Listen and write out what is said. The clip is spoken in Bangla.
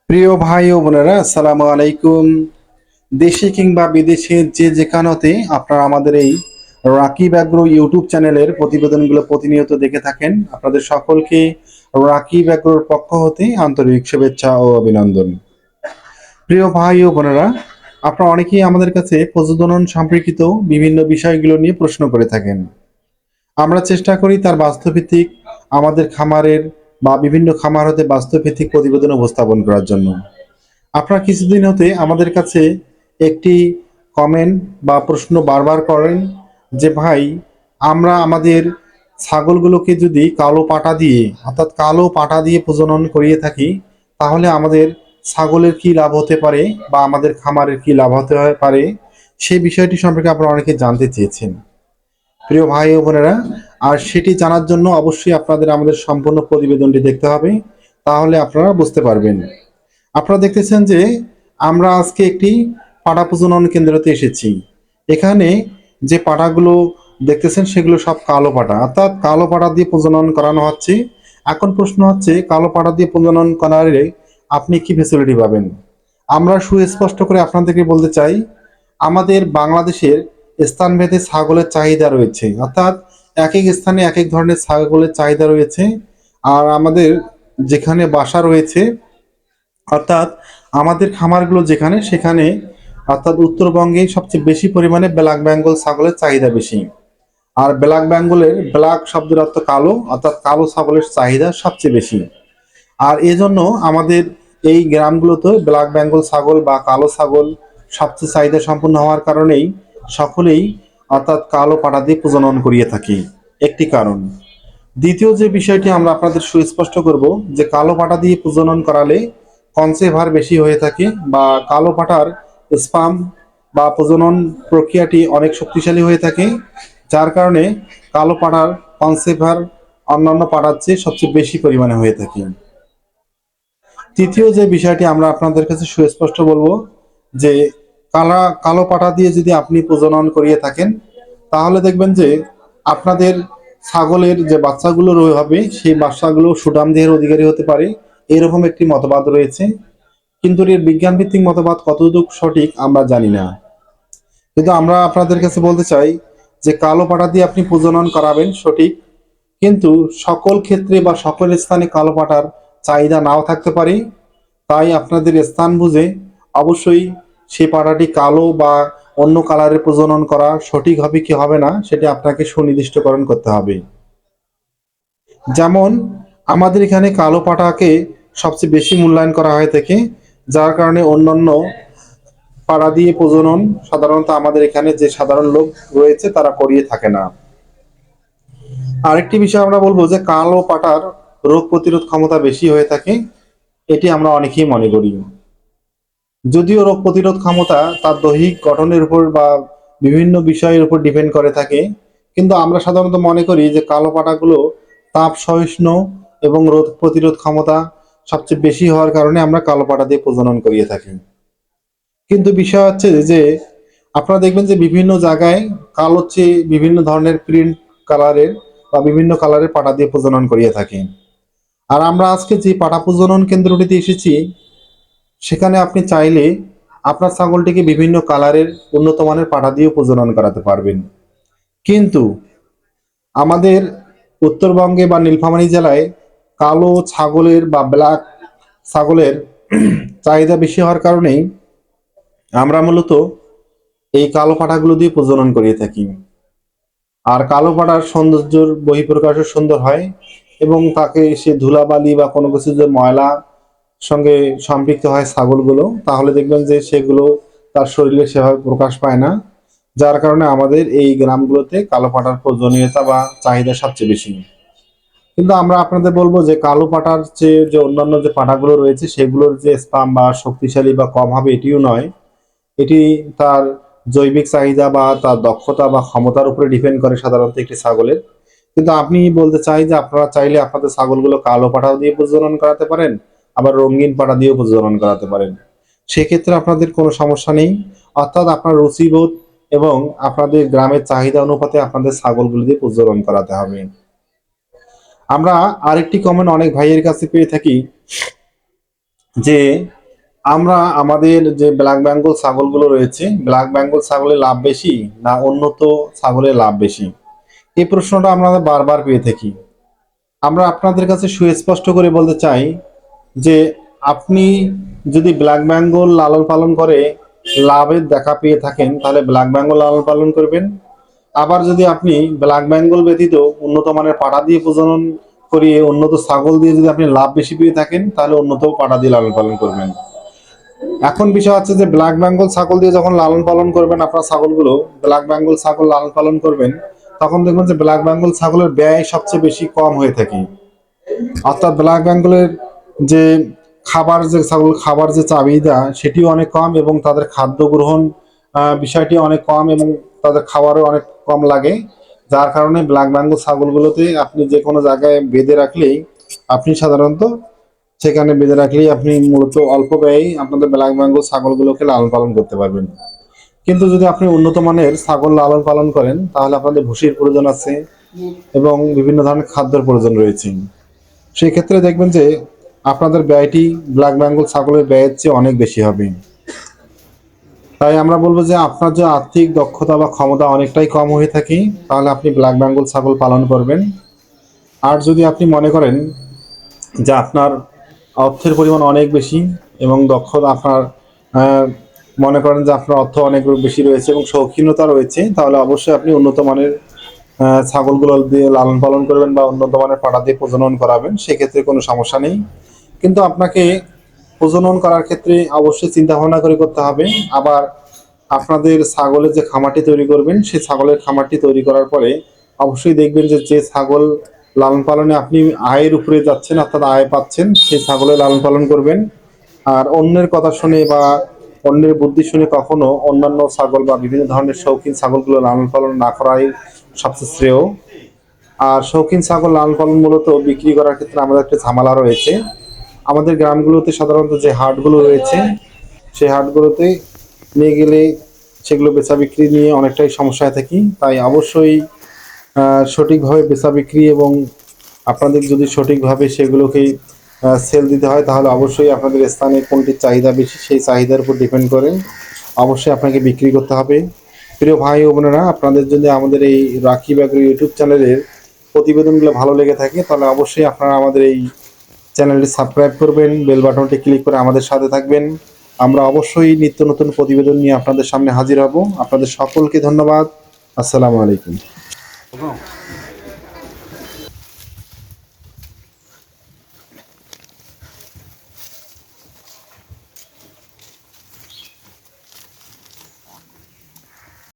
প্রিয় ভাই ও বোনেরা, আসসালামু আলাইকুম। দেশে কিংবা বিদেশে যে যেখানেতে আপনারা আমাদের এই রাকিব অ্যাগ্রো ইউটিউব চ্যানেলের প্রতিবেদনগুলো প্রতিনিয়ত দেখে থাকেন, আপনাদের সকলকে রাকিব অ্যাগ্রোর পক্ষ হতে আন্তরিক শুভেচ্ছা ও অভিনন্দন। প্রিয় ভাই ও বোনেরা, আপনারা অনেকেই আমাদের কাছে প্রজনন সম্পর্কিত বিভিন্ন বিষয়গুলো নিয়ে প্রশ্ন করে থাকেন। আমরা চেষ্টা করি তার বাস্তবভিত্তিক আমাদের খামারের বা বিভিন্ন খামার হতে বাস্তবভিত্তিক প্রতিবেদন উপস্থাপন করার জন্য। আপনারা কিছুদিন হতে আমাদের কাছে একটি কমেন্ট বা প্রশ্ন বারবার করেন যে ভাই, আমরা আমাদের ছাগলগুলোকে যদি কালো পাটা দিয়ে অর্থাৎ কালো পাটা দিয়ে প্রজনন করিয়ে থাকি, তাহলে আমাদের ছাগলের কি লাভ হতে পারে বা আমাদের খামারের কি লাভ হতে পারে, সেই বিষয়টি সম্পর্কে আপনারা অনেকে জানতে চেয়েছেন। প্রিয় ভাই ও বোনেরা, আর সেটি জানার জন্য অবশ্যই আপনাদের আমাদের সম্পূর্ণ প্রতিবেদনটি দেখতে হবে, তাহলে আপনারা বুঝতে পারবেন। আপনারা দেখতেছেন যে আমরা আজকে একটি পাড়া প্রজনন কেন্দ্রতে এসেছি। এখানে যে পাড়াগুলো দেখতেছেন সেগুলো সব কালো পাড়া, অর্থাৎ কালো পাড়া দিয়ে প্রজনন করানো হচ্ছে। এখন প্রশ্ন হচ্ছে, কালো পাড়া দিয়ে প্রজনন করালে আপনি কি ফেসিলিটি পাবেন? আমরা সুস্পষ্ট করে আপনাদেরকে বলতে চাই, আমাদের বাংলাদেশের স্থানভেদে ছাগলের চাহিদা রয়েছে, অর্থাৎ এক এক স্থানে এক এক ধরনের ছাগলের চাহিদা রয়েছে। আর আমাদের যেখানে বাসা রয়েছে, অর্থাৎ আমাদের খামারগুলো যেখানে সেখানে, অর্থাৎ উত্তরবঙ্গে সবচেয়ে বেশি পরিমাণে ব্ল্যাক বেঙ্গল ছাগলের চাহিদা বেশি। আর ব্ল্যাক বেঙ্গলের ব্ল্যাক শব্দের অর্থ কালো, অর্থাৎ কালো ছাগলের চাহিদা সবচেয়ে বেশি। আর এজন্য আমাদের এই গ্রামগুলোতে ব্ল্যাক বেঙ্গল ছাগল বা কালো ছাগল সবচেয়ে চাহিদা সম্পন্ন হওয়ার কারণেই সকলেই অর্থাৎ কালো পাঠা দিয়ে প্রজনন করিয়ে থাকি, একটি কারণ। দ্বিতীয় যে বিষয়টি আমরা আপনাদের সুস্পষ্ট করব, যে কালো পাঠা দিয়ে প্রজনন করালে কনসেভ হার বেশি হয়ে থাকে, বা কালো পাঠার স্পাম বা প্রজনন প্রক্রিয়াটি অনেক শক্তিশালী হয়ে থাকে, যার কারণে কালো পাঠার কনসেভ হার অন্যান্য পাঠার চেয়ে সবচেয়ে বেশি পরিমাণে হয়ে থাকে। তৃতীয় যে বিষয়টি আমরা আপনাদের কাছে সুস্পষ্ট বলবো, যে কালো পাঠা দিয়ে যদি আপনি প্রজনন করিয়ে থাকেন, তাহলে দেখবেন যে আপনাদের ছাগলের যে বাচ্চাগুলো হবে সেই বাচ্চাগুলো সুঠাম দেহের অধিকারী হতে পারে, এরকম একটি মতবাদ রয়েছে। কিন্তু এর বিজ্ঞান ভিত্তিক মতবাদ কতটুকু সঠিক আমরা জানি না। কিন্তু আমরা আপনাদের কাছে বলতে চাই যে কালো পাঠা দিয়ে আপনি প্রজনন করাবেন সঠিক, কিন্তু সকল ক্ষেত্রে বা সকল স্থানে কালো পাঠার চাহিদা নাও থাকতে পারে। তাই আপনাদের স্থান বুঝে অবশ্যই সেই পাঠাটি কালো বা অন্য কালারে প্রজনন করা সঠিক হবে কি হবে না, সেটা আপনাকে সুনির্দিষ্টকরণ করতে হবে। যেমন আমাদের এখানে কালো পাঠাকে সবচেয়ে বেশি মূল্যায়ন করা হয়ে থাকে, যার কারণে অন্যান্য পাড়া দিয়ে প্রজনন সাধারণত আমাদের এখানে যে সাধারণ লোক রয়েছে তারা করিয়ে থাকে না। আরেকটি বিষয় আমরা বলবো যে কালো পাঠার রোগ প্রতিরোধ ক্ষমতা বেশি হয়ে থাকে, এটি আমরা অনেকেই মনে করি। যদিও রোগ প্রতিরোধ ক্ষমতা তার দৈহিক গঠনের উপর বা বিভিন্ন বিষয়ের উপর ডিপেন্ড করে থাকে, কিন্তু আমরা সাধারণত মনে করি যে কালো পাঠাগুলো তাপ সহিষ্ণু এবং রোগ প্রতিরোধ ক্ষমতা সবচেয়ে বেশি হওয়ার কারণে আমরা কালো পাঠা দিয়ে প্রজনন করিয়ে থাকি। কিন্তু বিষয় হচ্ছে যে আপনারা দেখবেন যে বিভিন্ন জায়গায় কালো চেয়ে বিভিন্ন ধরনের প্রিন্ট কালারের বা বিভিন্ন কালারের পাঠা দিয়ে প্রজনন করিয়ে থাকি। আর আমরা আজকে যে পাঠা প্রজনন কেন্দ্রটিতে এসেছি, সেখানে আপনি চাইলে আপনার ছাগলটিকে বিভিন্ন কালারের উন্নত মানের পাঠা দিয়ে প্রজনন করাতে পারবেন। কিন্তু আমাদের উত্তরবঙ্গে বা নীলফামারী জেলায় কালো ছাগলের বা ব্ল্যাক ছাগলের চাহিদা বেশি হওয়ার কারণেই আমরা মূলত এই কালো পাঠাগুলো দিয়ে প্রজনন করিয়ে থাকি। আর কালো পাঠার সৌন্দর্যের বহিঃপ্রকাশও সুন্দর হয়, এবং তাকে সে ধুলাবালি বা কোনো কিছু যে ময়লা সঙ্গে সম্পৃক্ত হয় ছাগলগুলো, তাহলে দেখবেন যে সেগুলো তার শরীরে সেভাবে প্রকাশ পায় না, যার কারণে আমাদের এই গ্রামগুলোতে কালো পাঠার প্রয়োজনীয়তা বা চাহিদা সবচেয়ে বেশি। কিন্তু আমরা আপনাদের বলবো যে কালো পাঠার চেয়ে যে অন্যান্য যে পাঠাগুলো রয়েছে সেগুলোর যে স্পাম বা শক্তিশালী বা কম হবে এটিও নয়, এটি তার জৈবিক চাহিদা বা তার দক্ষতা বা ক্ষমতার উপরে ডিপেন্ড করে সাধারণত একটি ছাগলের। কিন্তু আপনি বলতে চাই যে আপনারা চাইলে আপনাদের ছাগলগুলো কালো পাঠা দিয়ে প্রজনন করাতে পারেন, আবার রঙিন পাঠা দিয়েও প্রজনন করাতে পারেন। সেক্ষেত্রে আপনাদের কোনো সমস্যা নেই, অর্থাৎ আপনার রুচিবোধ এবং আপনাদের গ্রামের চাহিদা অনুপাতে আপনাদের ছাগলগুলো দিয়ে প্রজনন করাতে হবে। আমরা আরেকটি কমেন্ট অনেক ভাইয়ের কাছে পেয়ে থাকি যে আমরা আমাদের যে ব্ল্যাক বেঙ্গল ছাগলগুলো রয়েছে, ব্ল্যাক বেঙ্গল ছাগলের লাভ বেশি না উন্নত ছাগলের লাভ বেশি, এই প্রশ্নটা আমরা বারবার পেয়ে থাকি। আমরা আপনাদের কাছে সুস্পষ্ট করে বলতে চাই যে আপনি যদি ব্ল্যাক বেঙ্গল লালন পালন করে লাভের দেখা পেয়ে থাকেন তাহলে ব্ল্যাক বেঙ্গল লালন পালন করবেন। আবার যদি আপনি ব্ল্যাক বেঙ্গল ব্যতীত উন্নত মানের পাঠা দিয়ে প্রজনন করিয়ে উন্নত ছাগল দিয়ে যদি আপনি লাভ বেশি পেয়ে থাকেন তাহলে উন্নত পাঠা দিয়ে লালন পালন করবেন। এখন বিষয় হচ্ছে যে ব্ল্যাক বেঙ্গল ছাগল দিয়ে যখন লালন পালন করবেন, আপনার ছাগলগুলো ব্ল্যাক বেঙ্গল ছাগল লালন পালন করবেন, তখন দেখবেন যে ব্ল্যাক বেঙ্গল ছাগলের ব্যয় সবচেয়ে বেশি কম হয়ে থাকে। অর্থাৎ ব্ল্যাক বেঙ্গলের যে খাবার যে চাহিদা সেটিও অনেক কম এবং তাদের খাদ্য গ্রহণ বিষয়টি অনেক কম এবং তাদের খাবারও অনেক কম লাগে। যার কারণে ব্ল্যাক বেঙ্গল ছাগলগুলোতে আপনি যে কোনো জায়গায় বেঁধে রাখলেই আপনি সাধারণত সেখানে বেঁধে রাখলেই আপনি মূলত অল্প ব্যয়েই আপনাদের ব্ল্যাক বেঙ্গল ছাগলগুলোকে লালন পালন করতে পারবেন। কিন্তু যদি আপনি উন্নত মানের ছাগল লালন পালন করেন তাহলে আপনাদের ভুসির প্রয়োজন আছে এবং বিভিন্ন ধরনের খাদ্যের প্রয়োজন রয়েছে। সেই ক্ষেত্রে দেখবেন যে আপনাদের ব্যয়টি ব্ল্যাক বেঙ্গল ছাগলের ব্যয়ের চেয়ে অনেক বেশি হবে। তাই আমরা বলবো যে আপনার যে আর্থিক দক্ষতা বা ক্ষমতা অনেকটাই কম হয়ে থাকে তাহলে আপনি ব্ল্যাক বেঙ্গল ছাগল পালন করবেন। আর যদি আপনি মনে করেন যে আপনার অর্থের পরিমাণ অনেক বেশি এবং দক্ষতা আপনার আহ, মনে করেন যে আপনার অর্থ অনেক বেশি রয়েছে এবং শৌখিনতা রয়েছে, তাহলে অবশ্যই আপনি উন্নত মানের ছাগলগুলো দিয়ে লালন পালন করবেন বা উন্নত মানের পাঠা দিয়ে প্রজনন করাবেন, সেক্ষেত্রে কোনো সমস্যা নেই। কিন্তু আপনাকে প্রজনন করার ক্ষেত্রে অবশ্যই চিন্তা ভাবনা করে করতে হবে। আবার আপনাদের ছাগলের যে খামারটি তৈরি করবেন সেই ছাগলের খামারটি তৈরি করার পরে অবশ্যই দেখবেন যে যে ছাগল লালন পালনে আপনি আয়ের উপরে যাচ্ছেন অর্থাৎ আয় পাচ্ছেন সেই ছাগলের লালন পালন করবেন। আর অন্যের কথা শুনে বা অন্যের বুদ্ধি শুনে কখনো অন্যান্য ছাগল বা বিভিন্ন ধরনের শৌখিন ছাগলগুলো লালন পালন না করাই সবচেয়ে শ্রেয়। আর শৌখিন ছাগল লালন পালন মূলত বিক্রি করার ক্ষেত্রে আমাদের একটা ঝামেলা রয়েছে। আমাদের গ্রামগুলোতে সাধারণত যে হাটগুলো রয়েছে সেই হাটগুলোতে নিয়ে গেলে সেগুলো বেচা বিক্রি নিয়ে অনেকটাই সমস্যায় থাকি। তাই অবশ্যই সঠিকভাবে বেচা বিক্রি এবং আপনাদের যদি সঠিকভাবে সেগুলোকে সেল দিতে হয় তাহলে অবশ্যই আপনাদের স্থানে কোনটির চাহিদা বেশি সেই চাহিদার উপর ডিপেন্ড করে অবশ্যই আপনাকে বিক্রি করতে হবে। প্রিয় ভাই ও বোনেরা, আপনাদের যদি আমাদের এই রাখি ব্যাগরি ইউটিউব চ্যানেলের প্রতিবেদনগুলো ভালো লেগে থাকে তাহলে অবশ্যই আপনারা আমাদের এই চ্যানেলটি সাবস্ক্রাইব করবেন, বেল বাটনটি ক্লিক করে আমাদের সাথে থাকবেন। আমরা অবশ্যই নিত্য নতুন প্রতিবেদন নিয়ে আপনাদের সামনে হাজির হব। আপনাদের সকলকে ধন্যবাদ। আসসালামু আলাইকুম।